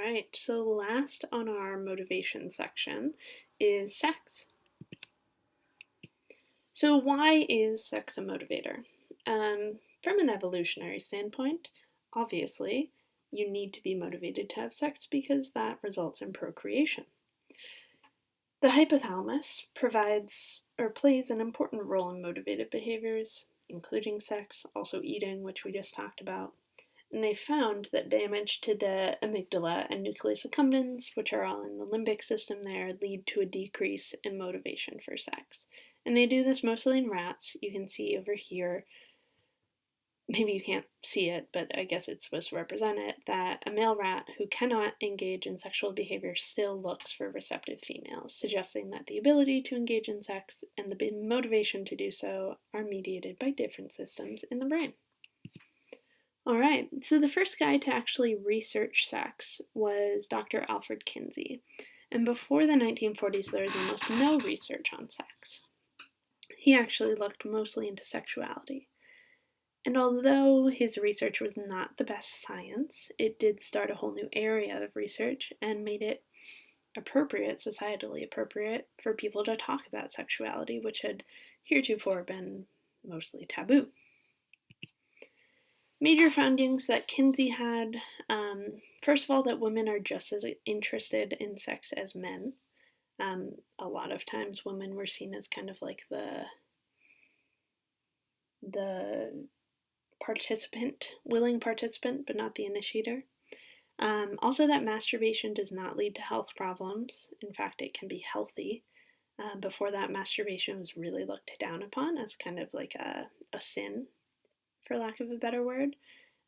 right, so last on our motivation section is sex. So, why is sex a motivator? From an evolutionary standpoint, obviously, you need to be motivated to have sex because that results in procreation. The hypothalamus provides or plays an important role in motivated behaviors, including sex, also eating, which we just talked about. And they found that damage to the amygdala and nucleus accumbens, which are all in the limbic system there, lead to a decrease in motivation for sex. And they do this mostly in rats. You can see over here, maybe you can't see it, but I guess it's supposed to represent it, that a male rat who cannot engage in sexual behavior still looks for receptive females, suggesting that the ability to engage in sex and the motivation to do so are mediated by different systems in the brain. Alright, so the first guy to actually research sex was Dr. Alfred Kinsey, and before the 1940s there was almost no research on sex. He actually looked mostly into sexuality. And although his research was not the best science, it did start a whole new area of research and made it societally appropriate, for people to talk about sexuality, which had heretofore been mostly taboo. Major findings that Kinsey had, first of all, that women are just as interested in sex as men. A lot of times women were seen as kind of like the willing participant, but not the initiator. Also, that masturbation does not lead to health problems. In fact, it can be healthy. Before that, masturbation was really looked down upon as kind of like a sin, for lack of a better word.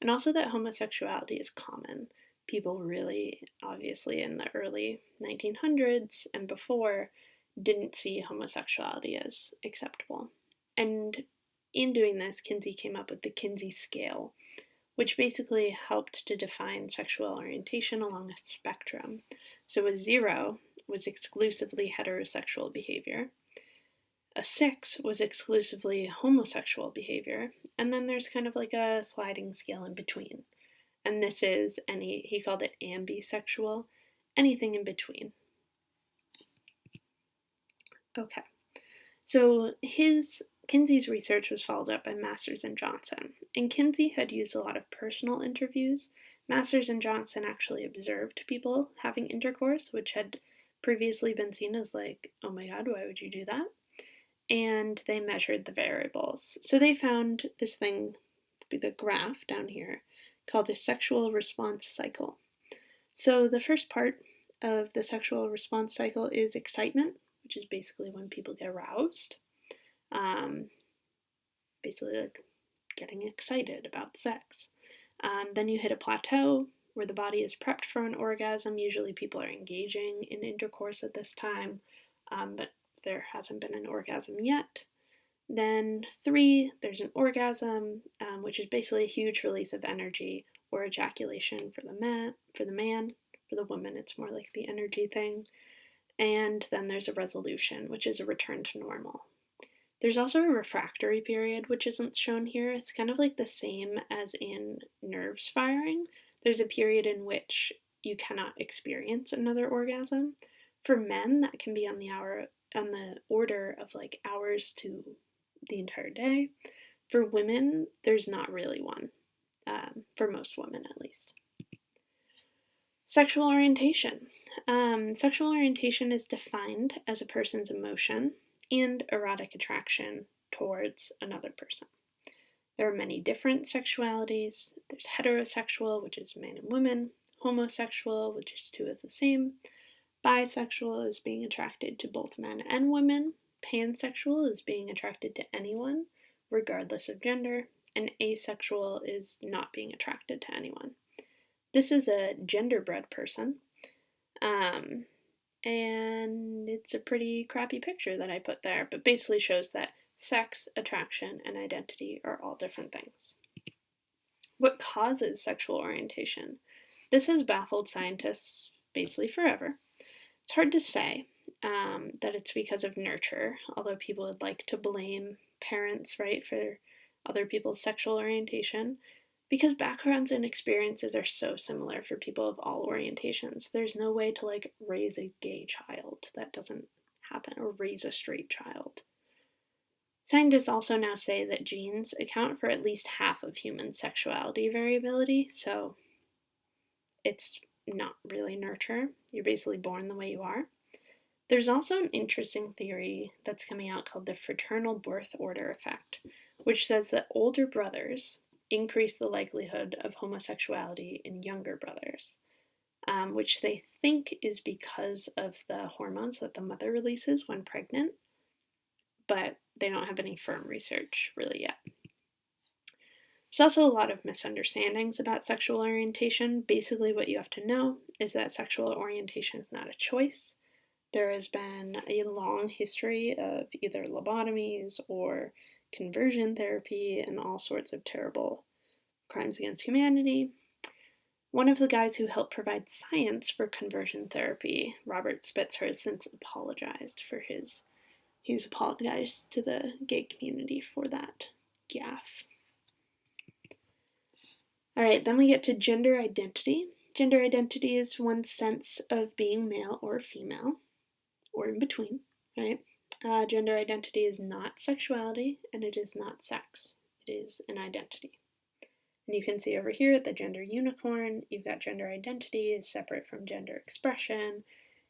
And also that homosexuality is common. People really, obviously, in the early 1900s and before, didn't see homosexuality as acceptable. And in doing this, Kinsey came up with the Kinsey scale, which basically helped to define sexual orientation along a spectrum. So a 0 was exclusively heterosexual behavior, a 6 was exclusively homosexual behavior, and then there's kind of like a sliding scale in between. And this is he called it ambisexual, anything in between. Okay, so Kinsey's research was followed up by Masters and Johnson, and Kinsey had used a lot of personal interviews. Masters and Johnson actually observed people having intercourse, which had previously been seen as like, oh my god, why would you do that? And they measured the variables. So they found this thing, the graph down here, called a sexual response cycle. So the first part of the sexual response cycle is excitement, which is basically when people get aroused. Basically like getting excited about sex. Then you hit a plateau where the body is prepped for an orgasm. Usually people are engaging in intercourse at this time, but there hasn't been an orgasm yet. Then 3, there's an orgasm, which is basically a huge release of energy or ejaculation for the man. For the woman, it's more like the energy thing. And then there's a resolution, which is a return to normal. There's also a refractory period, which isn't shown here. It's kind of like the same as in nerves firing. There's a period in which you cannot experience another orgasm. For men, that can be on the order of like hours to the entire day. For women, there's not really one, for most women at least. Sexual orientation. Sexual orientation is defined as a person's emotion and erotic attraction towards another person. There are many different sexualities. There's heterosexual, which is man and woman, homosexual, which is 2 of the same, bisexual is being attracted to both men and women, pansexual is being attracted to anyone, regardless of gender, and asexual is not being attracted to anyone. This is a genderbread person, and it's a pretty crappy picture that I put there, but basically shows that sex, attraction, and identity are all different things. What causes sexual orientation? This has baffled scientists basically forever. It's hard to say that it's because of nurture, although people would like to blame parents, right, for other people's sexual orientation. Because backgrounds and experiences are so similar for people of all orientations, there's no way to like raise a gay child. That doesn't happen, or raise a straight child. Scientists also now say that genes account for at least half of human sexuality variability, so it's not really nurture. You're basically born the way you are. There's also an interesting theory that's coming out called the fraternal birth order effect, which says that older brothers increase the likelihood of homosexuality in younger brothers, which they think is because of the hormones that the mother releases when pregnant, but they don't have any firm research really yet. There's also a lot of misunderstandings about sexual orientation. Basically, what you have to know is that sexual orientation is not a choice. There has been a long history of either lobotomies or conversion therapy and all sorts of terrible crimes against humanity. One of the guys who helped provide science for conversion therapy, Robert Spitzer, has since apologized for he's apologized to the gay community for that gaffe. All right, then we get to gender identity. Gender identity is one's sense of being male or female, or in between, right? Gender identity is not sexuality, and it is not sex. It is an identity. And you can see over here at the gender unicorn, you've got gender identity is separate from gender expression,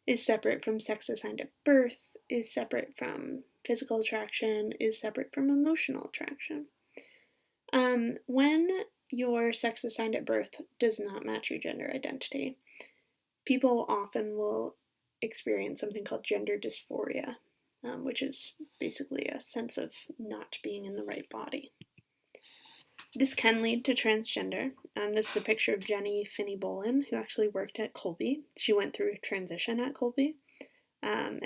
is separate from sex assigned at birth, is separate from physical attraction, is separate from emotional attraction. When your sex assigned at birth does not match your gender identity, people often will experience something called gender dysphoria, which is basically a sense of not being in the right body. This can lead to transgender. This is a picture of Jenny Finney Bolin, who actually worked at Colby. She went through a transition at Colby, and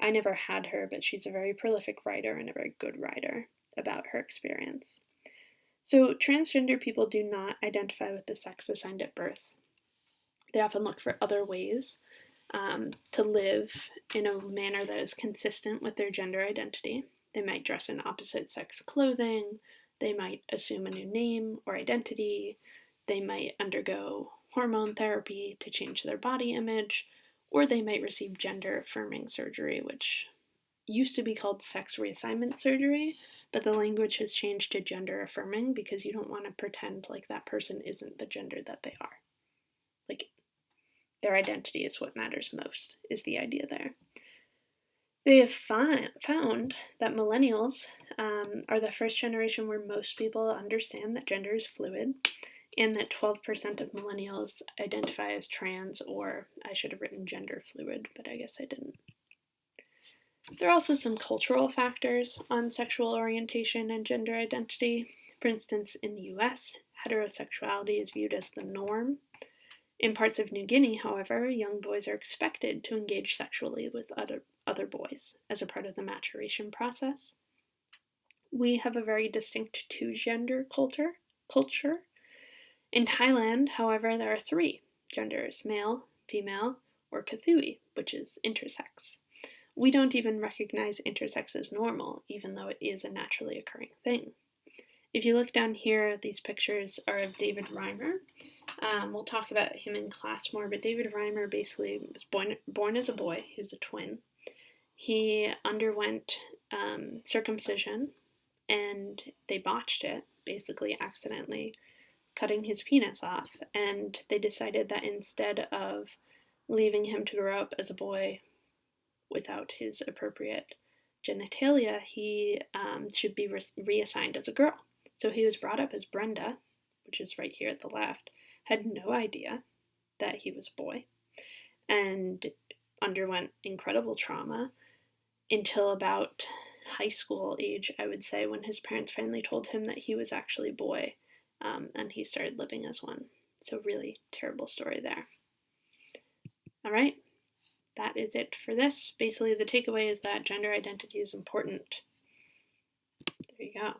I never had her, but she's a very prolific writer and a very good writer about her experience. So transgender people do not identify with the sex assigned at birth. They often look for other ways to live in a manner that is consistent with their gender identity. They might dress in opposite sex clothing, they might assume a new name or identity, they might undergo hormone therapy to change their body image, or they might receive gender affirming surgery, which used to be called sex reassignment surgery, but the language has changed to gender affirming because you don't want to pretend like that person isn't the gender that they are. Like, their identity is what matters most, is the idea there. They have found that millennials are the first generation where most people understand that gender is fluid, and that 12% of millennials identify as trans, or I should have written gender fluid, but I guess I didn't. There are also some cultural factors on sexual orientation and gender identity. For instance, in the US, heterosexuality is viewed as the norm. In parts of New Guinea, however, young boys are expected to engage sexually with other boys as a part of the maturation process. We have a very distinct two-gender culture. In Thailand, however, there are 3 genders, male, female, or Kathui, which is intersex. We don't even recognize intersex as normal, even though it is a naturally occurring thing. If you look down here, these pictures are of David Reimer. We'll talk about him in class more, but David Reimer basically was born as a boy. He was a twin. He underwent circumcision, and they botched it, basically accidentally cutting his penis off, and they decided that instead of leaving him to grow up as a boy without his appropriate genitalia, he should be reassigned as a girl. So he was brought up as Brenda, which is right here at the left, had no idea that he was a boy, and underwent incredible trauma until about high school age, I would say, when his parents finally told him that he was actually a boy, and he started living as one. So really terrible story there. All right, that is it for this. Basically, the takeaway is that gender identity is important. There you go.